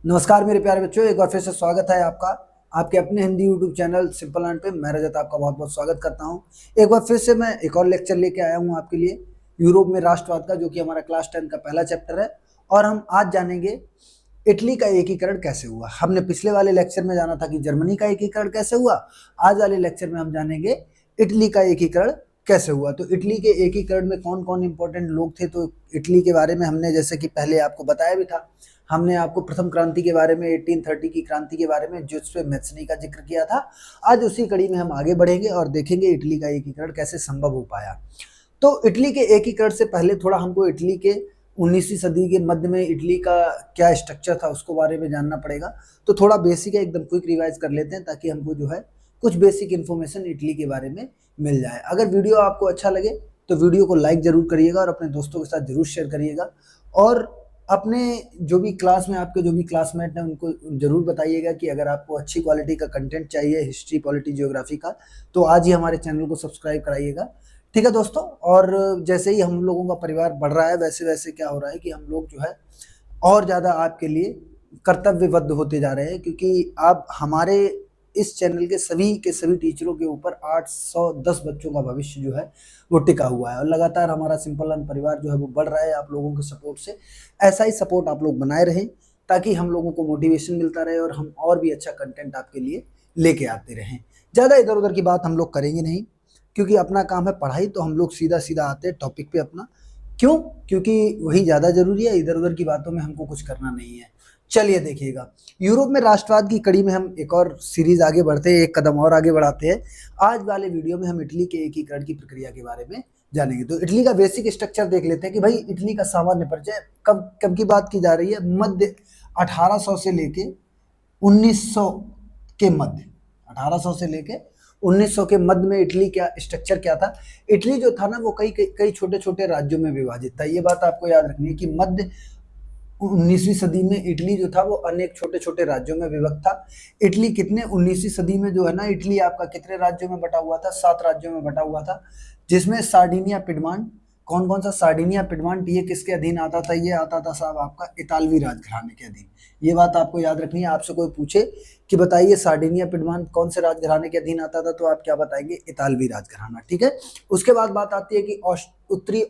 नमस्कार मेरे प्यारे बच्चों, एक बार फिर से स्वागत है आपका आपके अपने Hindi YouTube channel simple learn पे। मैं रजत आपका बहुत बहुत स्वागत करता हूं। एक बार फिर से मैं एक और लेक्चर लेके आया हूं आपके लिए यूरोप में राष्ट्रवाद का, जो कि हमारा क्लास 10 का पहला चैप्टर है। और हम आज जानेंगे इटली का एकीकरण कैसे हुआ। हमने पिछले वाले लेक्चर में जाना था कि जर्मनी का एकीकरण कैसे हुआ। आज वाले लेक्चर में हम जानेंगे इटली का एकीकरण कैसे हुआ। तो इटली के एकीकरण में कौन कौन इंपॉर्टेंट लोग थे, तो इटली के बारे में हमने जैसे कि पहले आपको बताया भी था। हमने आपको प्रथम क्रांति के बारे में 1830 की क्रांति के बारे में जुज़्पे मैत्सनी का जिक्र किया था। आज उसी कड़ी में हम आगे बढ़ेंगे और देखेंगे इटली का एकीकरण कैसे संभव हो पाया। तो इटली के एकीकरण से पहले थोड़ा हमको इटली के 19वीं सदी के मध्य में इटली का क्या स्ट्रक्चर था उसको बारे में जानना पड़ेगा। तो थोड़ा बेसिक है, एकदम क्विक रिवाइज कर लेते हैं ताकि हमको जो है कुछ बेसिक इन्फॉर्मेशन इटली के बारे में मिल जाए। अगर वीडियो आपको अच्छा लगे तो वीडियो को लाइक जरूर करिएगा और अपने दोस्तों के साथ जरूर शेयर करिएगा। और अपने जो भी क्लास में आपके जो भी क्लासमेट हैं उनको जरूर बताइएगा कि अगर आपको अच्छी क्वालिटी का कंटेंट चाहिए हिस्ट्री, पॉलिटी, जियोग्राफी का, तो आज ही हमारे चैनल को सब्सक्राइब कराइएगा। ठीक है दोस्तों। और जैसे ही हम लोगों का परिवार बढ़ रहा है वैसे वैसे क्या हो रहा है कि हम लोग जो है और ज़्यादा आपके लिए कर्तव्यबद्ध होते जा रहे हैं, क्योंकि आप हमारे इस चैनल के सभी टीचरों के ऊपर 810 बच्चों का भविष्य जो है वो टिका हुआ है। और लगातार हमारा सिंपल लर्न परिवार जो है वो बढ़ रहा है आप लोगों के सपोर्ट से। ऐसा ही सपोर्ट आप लोग बनाए रहें ताकि हम लोगों को मोटिवेशन मिलता रहे और हम और भी अच्छा कंटेंट आपके लिए लेके आते रहें। ज़्यादा इधर उधर की बात हम लोग करेंगे नहीं, क्योंकि अपना काम है पढ़ाई, तो हम लोग सीधा सीधा आते हैं टॉपिक पे अपना। क्यों? क्योंकि वही ज़्यादा जरूरी है, इधर उधर की बातों में हमको कुछ करना नहीं है। चलिए देखिएगा, यूरोप में राष्ट्रवाद की कड़ी में हम एक और सीरीज आगे बढ़ते हैं, एक कदम और आगे बढ़ाते हैं। आज वाले वीडियो में हम इटली के एकीकरण की प्रक्रिया के बारे में जानेंगे। तो इटली का बेसिक स्ट्रक्चर देख लेते हैं कि भाई इटली का सामान्य परिचय कब कब की बात की जा रही है। मध्य 1800 से लेके 1900 के मध्य, 1800 से लेके 1900 के मध्य में इटली क्या स्ट्रक्चर क्या था। इटली जो था ना वो कई कई छोटे छोटे राज्यों में विभाजित था। ये बात आपको याद रखनी है कि मध्य 19वीं सदी में इटली जो था वो अनेक छोटे छोटे राज्यों में विभक्त था। इटली कितने 19वीं सदी में जो है ना इटली आपका कितने राज्यों में बटा हुआ था? 7 राज्यों में बटा हुआ था, जिसमें सार्डिनिया पिडमांट, कौन कौन सा? सार्डिनिया पिडमांट, ये किसके अधीन आता था? ये आता था साहब आपका इतालवी राजघराने के अधीन। ये बात आपको याद रखनी है। आपसे कोई पूछे कि बताइए सार्डिनिया पिडमांट कौन से राजघराने के अधीन आता था, तो आप क्या बताएंगे? इतालवी राजघराना। ठीक है। उसके बाद बात आती है कि उत्तरी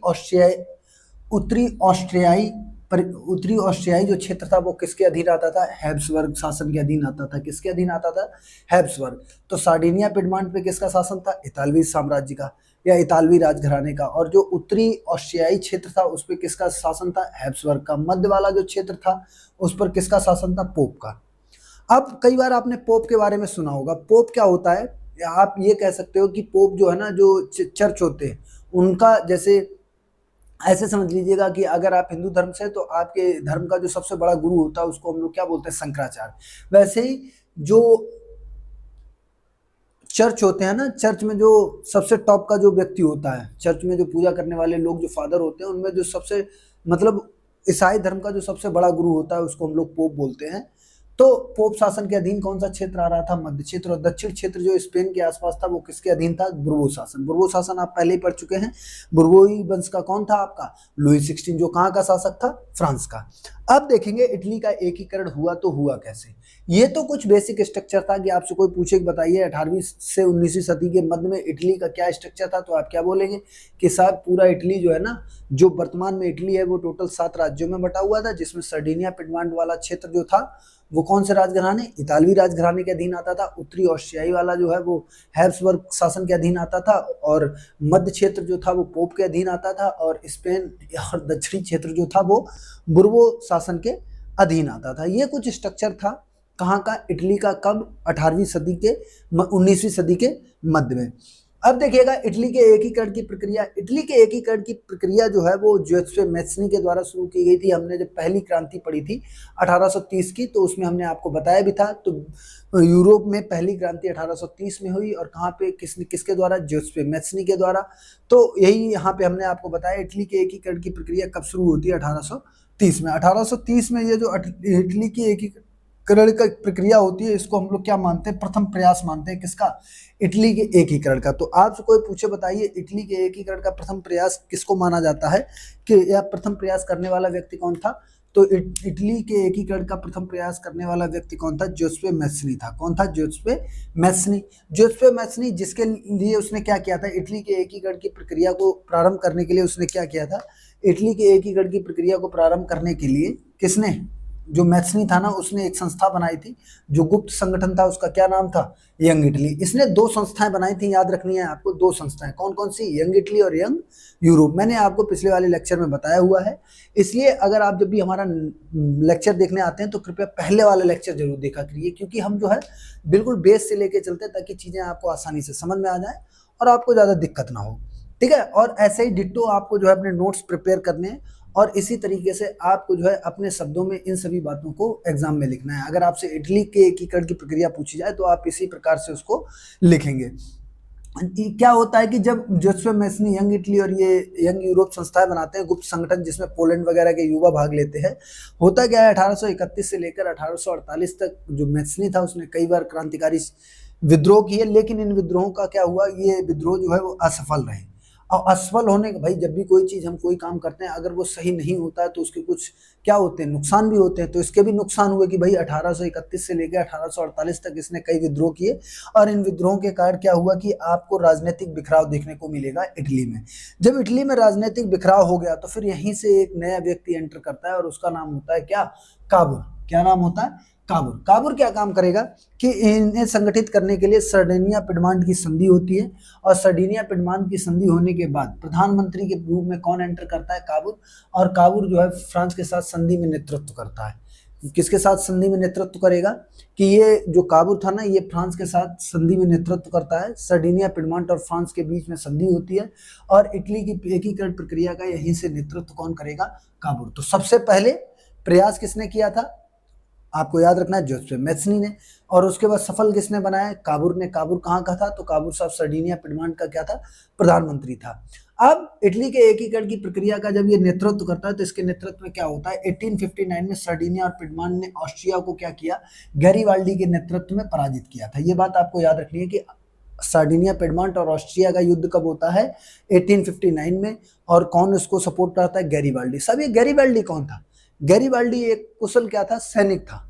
ऑस्ट्रियाई जो क्षेत्र था वो किसके अधीन आता था? हैब्सबर्ग शासन के अधीन आता था। किसके अधीन आता था? हैब्सबर्ग। तो सार्डिनिया पिडमांट पे किसका शासन था? इतालवी साम्राज्य का या इतालवी राजघराने का। और जो उत्तरी ऑस्ट्रियाई क्षेत्र था उस पर किसका शासन था? हैब्सबर्ग का। मध्य वाला जो क्षेत्र था उस पर किसका शासन था? पोप का। अब कई बार आपने पोप के बारे में सुना होगा। पोप क्या होता है? आप ये कह सकते हो कि पोप जो है ना, जो चर्च होते हैं उनका, जैसे ऐसे समझ लीजिएगा कि अगर आप हिंदू धर्म से, तो आपके धर्म का जो सबसे बड़ा गुरु होता है उसको हम लोग क्या बोलते हैं? शंकराचार्य। वैसे ही जो चर्च होते हैं ना, चर्च में जो सबसे टॉप का जो व्यक्ति होता है, चर्च में जो पूजा करने वाले लोग, जो फादर होते हैं, उनमें जो सबसे मतलब ईसाई धर्म का जो सबसे बड़ा गुरु होता है उसको हम लोग पोप बोलते हैं। तो पोप शासन के अधीन कौन सा क्षेत्र आ रहा था? मध्य क्षेत्र। और दक्षिण क्षेत्र जो स्पेन के आसपास था वो किसके अधीन था? बुर्बो शासन। बुर्बो शासन आप पहले ही पढ़ चुके हैं। बुर्बोई वंश का कौन था आपका? लुई 16, जो कहाँ का शासक था? फ्रांस का। अब देखेंगे इटली का एकीकरण हुआ तो हुआ कैसे। ये तो कुछ बेसिक स्ट्रक्चर था कि आपसे कोई पूछे कि बताइए 18वीं से 19वीं सदी के मध्य में इटली का क्या स्ट्रक्चर था, तो आप क्या बोलेंगे कि साहब पूरा इटली जो है ना, जो वर्तमान में इटली है वो टोटल 7 राज्यों में बटा हुआ था, जिसमें सर्डिनिया पिडमांट वाला क्षेत्र जो था वो कौन से राजघराने? इतालवी राजघराने के अधीन आता था। उत्तरी ऑस्ट्रियाई वाला जो है वो हैब्सबर्ग शासन के अधीन आता था। और मध्य क्षेत्र जो था वो पोप के अधीन आता था। और स्पेन और दक्षिणी क्षेत्र जो था वो बुर्बो शासन के अधीन आता था। ये कुछ स्ट्रक्चर था कहाँ का? इटली का। कब? 18वीं सदी के 19वीं सदी के मध्य में। अब देखिएगा इटली के एकीकरण की प्रक्रिया। इटली के एकीकरण की प्रक्रिया जो है वो जुज़्पे मैत्सनी के द्वारा शुरू की गई थी। हमने जब पहली क्रांति पढ़ी थी 1830 की, तो उसमें हमने आपको बताया भी था। तो यूरोप में पहली क्रांति 1830 में हुई, और कहाँ पे किसके द्वारा? जुज़्पे मैत्सनी के द्वारा। तो यही यहाँ पे हमने आपको बताया इटली के एकीकरण की प्रक्रिया कब शुरू होती है? 1830 में। 1830 में ये जो इटली की एकीकरण का प्रक्रिया होती है, इसको हम लोग क्या मानते हैं? प्रथम प्रयास मानते हैं। किसका? इटली के एकीकरण का। तो आपसे कोई पूछे बताइए इटली के एकीकरण का प्रथम प्रयास किसको माना जाता है, कि या प्रथम प्रयास करने वाला व्यक्ति कौन था? तो इटली के एकीकरण का प्रथम प्रयास करने वाला व्यक्ति कौन था? जोसेफ मैसनी था। कौन था? जोसेफ मैसनी। जोसेफ मैसनी, जिसके लिए उसने क्या किया था? इटली के एकीकरण की प्रक्रिया को प्रारंभ करने के लिए उसने क्या किया था? इटली के एकीकरण की प्रक्रिया को प्रारंभ करने के लिए किसने, जो मैथ्सनी था ना, उसने एक संस्था बनाई थी, जो गुप्त संगठन था, उसका क्या नाम था? Young Italy. इसने दो संस्थाएं बनाई थी, याद रखनी है आपको, दो संस्थाएं। कौन कौन सी? यंग इटली और यंग यूरोप। मैंने आपको पिछले वाले लेक्चर में बताया हुआ है, इसलिए अगर आप जब भी हमारा लेक्चर देखने आते हैं तो कृपया पहले वाला लेक्चर जरूर देखा करिए, क्योंकि हम जो है बिल्कुल बेस से लेके चलते हैं ताकि चीजें आपको आसानी से समझ में आ जाए और आपको ज्यादा दिक्कत ना हो। ठीक है, और ऐसे ही डिट्टो आपको जो है अपने नोट्स प्रिपेयर करने हैं और इसी तरीके से आपको जो है अपने शब्दों में इन सभी बातों को एग्जाम में लिखना है। अगर आपसे इटली के एकीकरण की प्रक्रिया पूछी जाए तो आप इसी प्रकार से उसको लिखेंगे। क्या होता है कि जब जोसेफ मैसनी यंग इटली और ये यंग यूरोप संस्थाएं बनाते हैं, गुप्त संगठन जिसमें पोलैंड वगैरह के युवा भाग लेते हैं, होता क्या है 1831 से लेकर 1848 तक जो मैसनी था उसने कई बार क्रांतिकारी विद्रोह किए, लेकिन इन विद्रोहों का क्या हुआ, ये विद्रोह जो है वो असफल रहे। और असफल होने के, भाई जब भी कोई चीज हम कोई काम करते हैं अगर वो सही नहीं होता है तो उसके कुछ क्या होते हैं, नुकसान भी होते हैं। तो इसके भी नुकसान हुए कि भाई 1831 से लेकर 1848 तक इसने कई विद्रोह किए और इन विद्रोहों के कारण क्या हुआ कि आपको राजनीतिक बिखराव देखने को मिलेगा इटली में। जब इटली में राजनीतिक बिखराव हो गया तो फिर यहीं से एक नया व्यक्ति एंटर करता है और उसका नाम होता है क्या? काबुर। क्या नाम होता है? काबुर। काबुर क्या काम करेगा कि इन्हें संगठित करने के लिए सर्डिनिया पिडमांट की संधि होती है और सर्डिनिया पिडमांट की संधि होने के बाद प्रधानमंत्री के रूप में कौन एंटर करता है? काबुर। और काबुर जो है फ्रांस के साथ संधि में नेतृत्व करता है। किसके साथ संधि में नेतृत्व करेगा? कि ये जो काबुर था ना, ये फ्रांस के साथ संधि में नेतृत्व करता है। सर्डिनिया पिडमांट और फ्रांस के बीच में संधि होती है और इटली की एकीकरण प्रक्रिया का यहीं से नेतृत्व कौन करेगा? काबुर। तो सबसे पहले प्रयास किसने किया था? आपको याद रखना है, जोसेफ मैसनी ने। और उसके बाद सफल किसने बनाया? काबुर ने। काबुर कहाँ का था? तो काबुर साहब सर्डिनिया पिडमांट का क्या था? प्रधानमंत्री था। अब इटली के एकीकरण की प्रक्रिया का जब ये नेतृत्व करता है तो इसके नेतृत्व में क्या होता है? 1859 में सर्डिनिया और पिडमांट ने ऑस्ट्रिया को क्या किया? गैरीवाल्डी के नेतृत्व में पराजित किया था। ये बात आपको याद रखनी है कि सर्डिनिया पिडमांट और ऑस्ट्रिया का युद्ध कब होता है? 1859 में। और कौन इसको सपोर्ट करता है? गैरीवाल्डी। सब ये गैरीवाल्डी कौन था? गैरीवाल्डी एक कुशल क्या था? सैनिक था,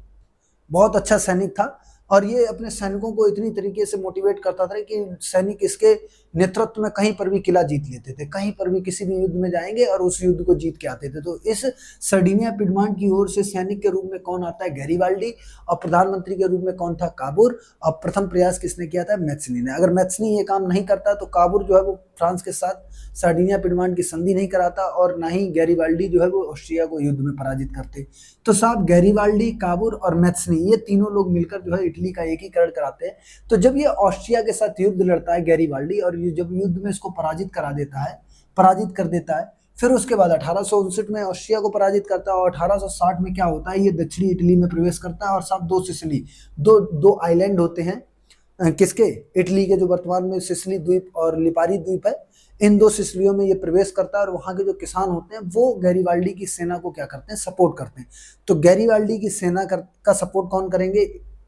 बहुत अच्छा सैनिक था और ये अपने सैनिकों को इतनी तरीके से मोटिवेट करता था कि सैनिक इसके नेतृत्व में कहीं पर भी किला जीत लेते थे, कहीं पर भी किसी भी युद्ध में जाएंगे और उस युद्ध को जीत के आते थे। तो इस सर्डिनिया पिडमांट की ओर से सैनिक के रूप में कौन आता है? गैरीवाल्डी। और प्रधानमंत्री के रूप में कौन था? काबुर। और प्रथम प्रयास किसने किया था? मैथ्सनी ने। अगर मैथ्सनी ये काम नहीं करता तो काबुर जो है वो फ्रांस के साथ सर्डिनिया पिडमांट की संधि नहीं कराता और ना ही गैरीवाल्डी जो है वो ऑस्ट्रिया को युद्ध में पराजित करते। तो साहब गैरीवाल्डी, काबुर और मैथ्सनी, ये तीनों लोग मिलकर जो है इटली का एकीकरण कराते हैं। तो जब ये ऑस्ट्रिया के साथ युद्ध लड़ता है गैरीवाल्डी और जब युद्ध में इसको पराजित कर देता है, फिर उसके बाद 1859 में ऑस्ट्रिया को पराजित करता है और 1860 में क्या होता है, ये दक्षिणी इटली में प्रवेश करता है और साथ दो सिसिली, दो आइलैंड होते हैं किसके? इटली के, जो वर्तमान में सिसिली द्वीप और लिपारी द्वीप है, इन दो सिसिलियों में ये प्रवेश करता है और वहां के जो किसान होते हैं वो गैरीवाल्डी की सेना को क्या करते हैं? सपोर्ट करते हैं। तो गैरीवाल्डी की सेना का सपोर्ट कौन करेंगे?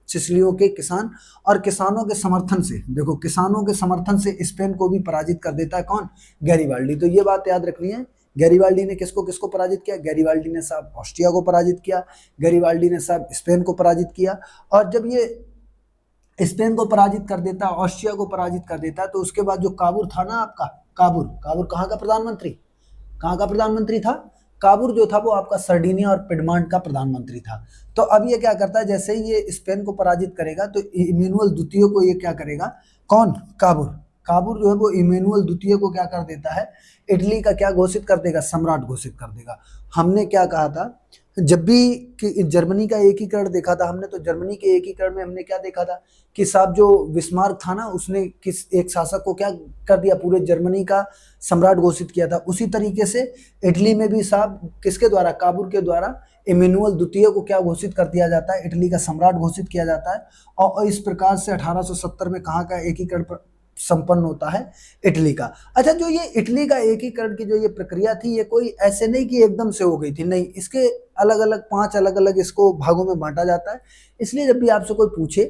सिसिलियों के किसान। और किसानों के समर्थन से, देखो किसानों के समर्थन से स्पेन को भी पराजित कर देता है कौन? गैरीवाल्डी। तो ये बात याद रखनी है, गैरीवाल्डी ने किसको किसको पराजित किया? गैरीवाल्डी ने साहब ऑस्ट्रिया को पराजित किया, गैरीवाल्डी ने साहब स्पेन को पराजित किया। और जब ये स्पेन को पराजित कर देता है, ऑस्ट्रिया को पराजित कर देता है, तो उसके बाद जो काबुर था ना आपका, काबुर कहाँ का प्रधानमंत्री? कहाँ का प्रधानमंत्री था? काबुर जो था वो आपका सर्डिनिया और पिडमांट का प्रधानमंत्री था। तो अब ये क्या करता है, जैसे ही ये स्पेन को पराजित करेगा तो इमैनुअल द्वितीय को ये क्या करेगा? कौन? काबुर जो है वो इमैनुअल द्वितीय को क्या कर देता है? इटली का क्या घोषित कर देगा? सम्राट घोषित कर देगा। हमने क्या कहा था जब भी जर्मनी का एकीकरण देखा था हमने, तो जर्मनी के एकीकरण में हमने क्या देखा था कि साहब जो बिस्मार्क था ना, उसने किस एक शासक को क्या कर दिया? पूरे जर्मनी का सम्राट घोषित किया था। उसी तरीके से इटली में भी साहब किसके द्वारा? काबुर के द्वारा इमैनुअल द्वितीय को क्या घोषित कर दिया जाता है? इटली का सम्राट घोषित किया जाता है। और इस प्रकार से 1870 में कहाँ का एकीकरण संपन्न होता है? इटली का। अच्छा, जो ये इटली का एकीकरण की जो ये प्रक्रिया थी, ये कोई ऐसे नहीं कि एकदम से हो गई थी, नहीं, इसके अलग अलग 5 अलग अलग इसको भागों में बांटा जाता है। इसलिए जब भी आपसे कोई पूछे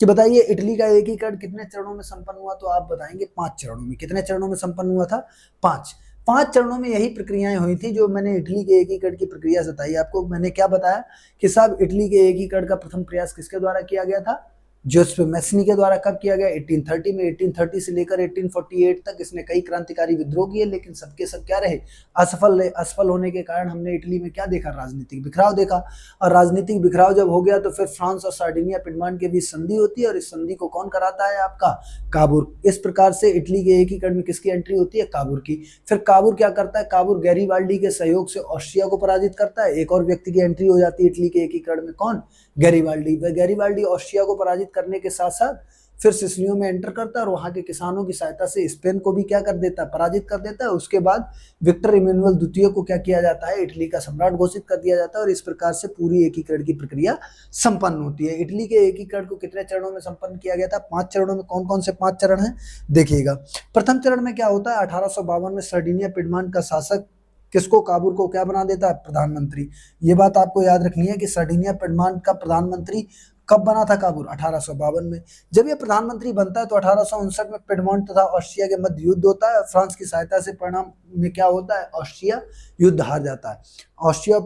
कि बताइए इटली का एकीकरण कितने चरणों में संपन्न हुआ, तो आप बताएंगे 5 चरणों में। कितने चरणों में संपन्न हुआ था? 5। 5 चरणों में यही प्रक्रियाएं हुई थी जो मैंने इटली के एकीकरण की प्रक्रिया बताई आपको। मैंने क्या बताया कि साहब इटली के एकीकरण का प्रथम प्रयास किसके द्वारा किया गया था, जोसेफ मैस्नी के द्वारा। कब किया गया, 1830 में। 1830 से लेकर 1848 तक इसने कई क्रांतिकारी विद्रोह किए, लेकिन सबके सब क्या रहे, असफल रहे। असफल होने के कारण हमने इटली में क्या देखा, राजनीतिक बिखराव देखा। और राजनीतिक बिखराव जब हो गया तो फिर फ्रांस और सार्डिनिया पिडमांट के बीच संधि होती है, और इस संधि को कौन कराता है, आपका काबूर। इस प्रकार से इटली के एकीकरण में किसकी एंट्री होती है, काबूर की। फिर काबूर क्या करता है, काबूर गैरीबाल्डी के सहयोग से ऑस्ट्रिया को पराजित करता है। एक और व्यक्ति की एंट्री हो जाती है इटली के एकीकरण में, कौन, गैरीबाल्डी। वह गैरीबाल्डी ऑस्ट्रिया को पराजित करने के साथ साथ फिर सिसिलियों में एंटर करता है और वहां के किसानों की सहायता से स्पेन को भी क्या कर देता है, पराजित कर देता है। उसके बाद विक्टर इमैनुअल द्वितीय को क्या किया जाता है, इटली का सम्राट घोषित कर दिया जाता है, और इस प्रकार से पूरी एकीकरण की प्रक्रिया संपन्न होती है। इटली के एकीकरण को कितने चरणों में संपन्न किया गया था, 5 चरणों में। कौन कौन से 5 चरण हैं, देखिएगा। प्रथम चरण में क्या होता है, 1852 में सार्डिनिया पिडमांट का शासक किसको, काबूर को क्या बना देता है, प्रधानमंत्री। ये बात आपको याद रखनी है कि सार्डिनिया पिडमांट का प्रधानमंत्री कब बना था, काबूर, 1852 में। जब ये प्रधानमंत्री बनता है तो 1859 में पिडमांट तथा ऑस्ट्रिया के मध्य युद्ध होता है। फ्रांस की सहायता से परिणाम में क्या होता है, ऑस्ट्रिया युद्ध हार जाता है। ऑस्ट्रिया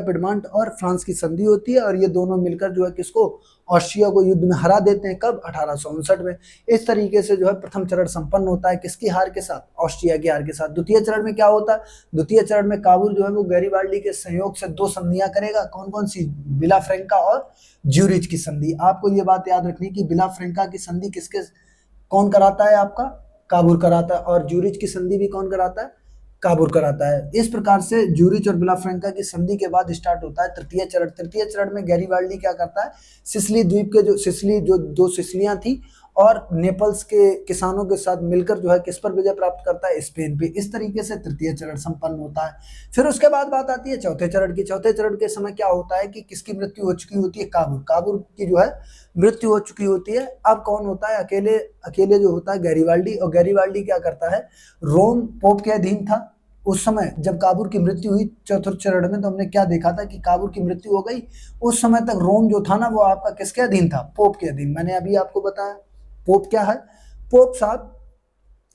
पिडमांट और फ्रांस की संधि होती है, और ये दोनों मिलकर जो है किसको, ऑस्ट्रिया को युद्ध में हरा देते हैं। कब, 1859 में। इस तरीके से जो है प्रथम चरण संपन्न होता है, किसकी हार के साथ, ऑस्ट्रिया की हार के साथ। द्वितीय चरण में क्या होता है, द्वितीय चरण में काबूर जो है वो गैरीबाल्डी के सहयोग से 2 संधियां करेगा। कौन कौन सी, विला फ्रैंका और ज्यूरिच की संधि। आपको ये बात याद रखनी कि विला फ्रैंका की संधि किसके, कौन कराता है, आपका काबूर कराता है, और ज्यूरिच की संधि भी कौन कराता है, काबूर कराता है। इस प्रकार से ज्यूरिच और विला फ्रैंका की संधि के बाद स्टार्ट होता है तृतीय चरण। तृतीय चरण में गैरीबाल्डी क्या करता है, सिसिली द्वीप के जो 2 सिसिलियां थी और नेपल्स के किसानों के साथ मिलकर जो है किस पर विजय प्राप्त करता है, स्पेन पे। इस तरीके से तृतीय चरण संपन्न होता है। फिर उसके बाद बात आती है चौथे चरण की। चौथे चरण के समय क्या होता है कि किसकी मृत्यु हो चुकी होती है, काबूर की जो है मृत्यु हो चुकी होती है। अब कौन होता है, अकेले जो होता है गैरीबाल्डी। और गैरीबाल्डी क्या करता है, रोम पोप के अधीन था उस समय जब काबूर की मृत्यु हुई चतुर्थ चरण में। तो हमने क्या देखा था कि काबूर की मृत्यु हो गई, उस समय तक रोम जो था ना वो आपका किसके अधीन था, पोप के अधीन। मैंने अभी आपको बताया पोप क्या है, पोप साहब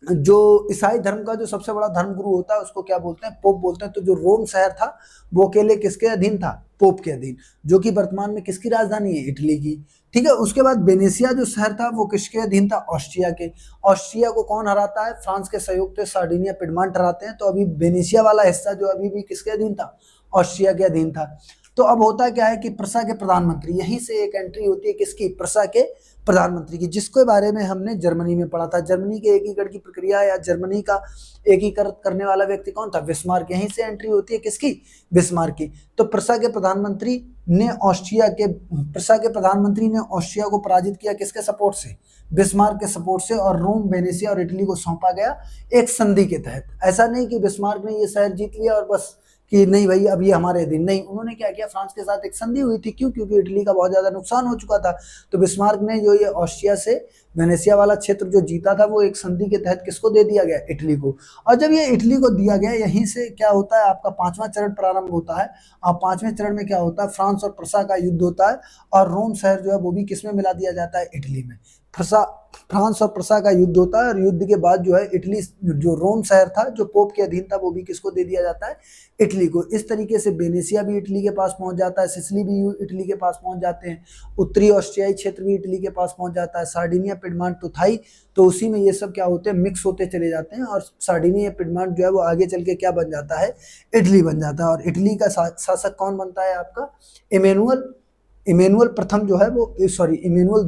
जो ईसाई धर्म का जो सबसे बड़ा धर्म गुरु होता है उसको क्या बोलते हैं, पोप बोलते हैं। तो जो रोम शहर था वो अकेले किसके अधीन था, पोप के अधीन, जो कि वर्तमान में किसकी राजधानी है, इटली की। ठीक है। उसके बाद वेनेशिया जो शहर था वो किसके अधीन था, ऑस्ट्रिया के। ऑस्ट्रिया को कौन हराता है, फ्रांस के सहयोग से सार्डिनिया पिडमांट हराते हैं। तो अभी वेनेशिया वाला हिस्सा जो अभी भी किसके अधीन था, ऑस्ट्रिया के अधीन था। तो अब होता क्या है कि प्रसा के प्रधानमंत्री, यहीं से एक एंट्री होती है किसकी, प्रसा के प्रधानमंत्री की, जिसके बारे में हमने जर्मनी में पढ़ा था। जर्मनी के एकीकरण की प्रक्रिया या जर्मनी का एकीकरण करने वाला व्यक्ति कौन था, बिस्मार्क। यहीं से एंट्री होती है किसकी, बिस्मार्क की। तो प्रसा के प्रधानमंत्री ने ऑस्ट्रिया को पराजित किया किसके सपोर्ट से, बिस्मार्क के सपोर्ट से, और रोम, वेनेशिया और इटली को सौंपा गया एक संधि के तहत। ऐसा नहीं कि बिस्मार्क ने ये शहर जीत लिया और बस कि नहीं भाई अब ये हमारे अधीन, नहीं। उन्होंने क्या किया, फ्रांस के साथ एक संधि हुई थी। क्यों, क्योंकि इटली का बहुत ज्यादा नुकसान हो चुका था। तो बिस्मार्क ने जो ये ऑस्ट्रिया से वेनेशिया वाला क्षेत्र जो जीता था वो एक संधि के तहत किसको दे दिया गया, इटली को। और जब ये इटली को दिया गया, यहीं से क्या होता है, आपका 5वां चरण प्रारंभ होता है। और 5वें चरण में क्या होता है, फ्रांस और प्रसा का युद्ध होता है, और रोम शहर जो है वो भी किसमें मिला दिया जाता है, इटली में। फ्रांस और प्रसा का युद्ध होता है, और युद्ध के बाद जो है इटली, जो रोम शहर था जो पोप के अधीन था, वो भी किसको दे दिया जाता है, इटली को। इस तरीके से वेनेशिया भी इटली के पास पहुंच जाता है, सिसिली भी इटली के पास पहुंच जाते हैं, उत्तरी ऑस्ट्रियाई क्षेत्र भी इटली के पास पहुंच जाता है, सार्डिनिया पिडमांट तो था ही। तो उसी में ये सब क्या होते हैं, मिक्स होते चले जाते हैं, और सार्डिनिया पिडमांट जो है वो आगे चल के क्या बन जाता है, इटली बन जाता है। और इटली का शासक कौन बनता है, आपका इमैनुअल प्रथम जो है वो, सॉरी, इमैनुअल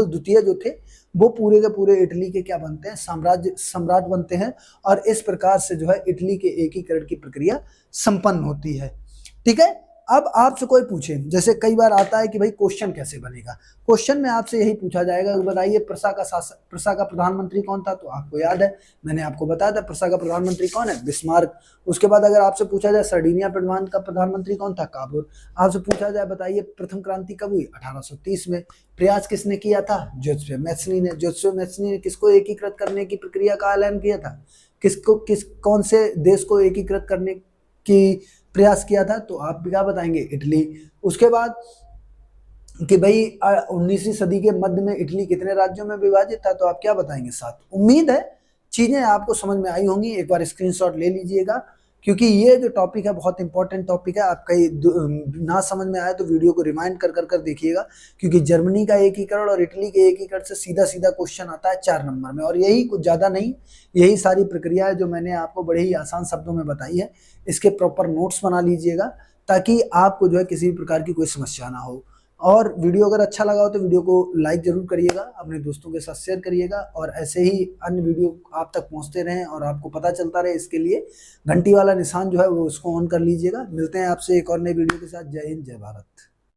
द्वितीय जो थे वो पूरे के पूरे इटली के क्या बनते हैं, सम्राट बनते हैं। और इस प्रकार से जो है इटली के एकीकरण की प्रक्रिया संपन्न होती है। ठीक है। अब आपसे कोई पूछे, जैसे कई बार आता है कि भाई क्वेश्चन कैसे बनेगा, क्वेश्चन में आपसे यही पूछा जाएगा, बताइए प्रसा का प्रधानमंत्री कौन था। तो आपको याद है, मैंने आपको बताया था प्रसा का प्रधानमंत्री कौन है, बिस्मार्क। उसके बाद अगर आपसे पूछा जाए सार्डिनिया पिडमांट का प्रधानमंत्री कौन था, काबूर। आपसे पूछा जाए बताइए प्रथम क्रांति कब हुई, 1830 में। प्रयास किसने किया था, जोसेफ मैस्नी ने। जोसेफ मैस्नी ने किसको एकीकृत करने की प्रक्रिया का ऐलान किया था, कौन से देश को एकीकृत करने की प्रयास किया था, तो आप क्या बताएंगे, इटली। उसके बाद कि भाई 19वीं सदी के मध्य में इटली कितने राज्यों में विभाजित था, तो आप क्या बताएंगे, 7। उम्मीद है चीजें आपको समझ में आई होंगी। एक बार स्क्रीनशॉट ले लीजिएगा, क्योंकि ये जो टॉपिक है बहुत इंपॉर्टेंट टॉपिक है। आपका ये ना समझ में आया तो वीडियो को रिमाइंड कर कर कर देखिएगा, क्योंकि जर्मनी का एकीकरण और इटली के एकीकरण से सीधा सीधा क्वेश्चन आता है 4 नंबर में, और यही कुछ ज्यादा नहीं, यही सारी प्रक्रिया है जो मैंने आपको बड़े ही आसान शब्दों में बताई है। इसके प्रॉपर नोट्स बना लीजिएगा ताकि आपको जो है किसी भी प्रकार की कोई समस्या ना हो। और वीडियो अगर अच्छा लगा हो तो वीडियो को लाइक जरूर करिएगा, अपने दोस्तों के साथ शेयर करिएगा, और ऐसे ही अन्य वीडियो आप तक पहुंचते रहें और आपको पता चलता रहे, इसके लिए घंटी वाला निशान जो है वो उसको ऑन कर लीजिएगा। मिलते हैं आपसे एक और नई वीडियो के साथ। जय हिंद, जय भारत।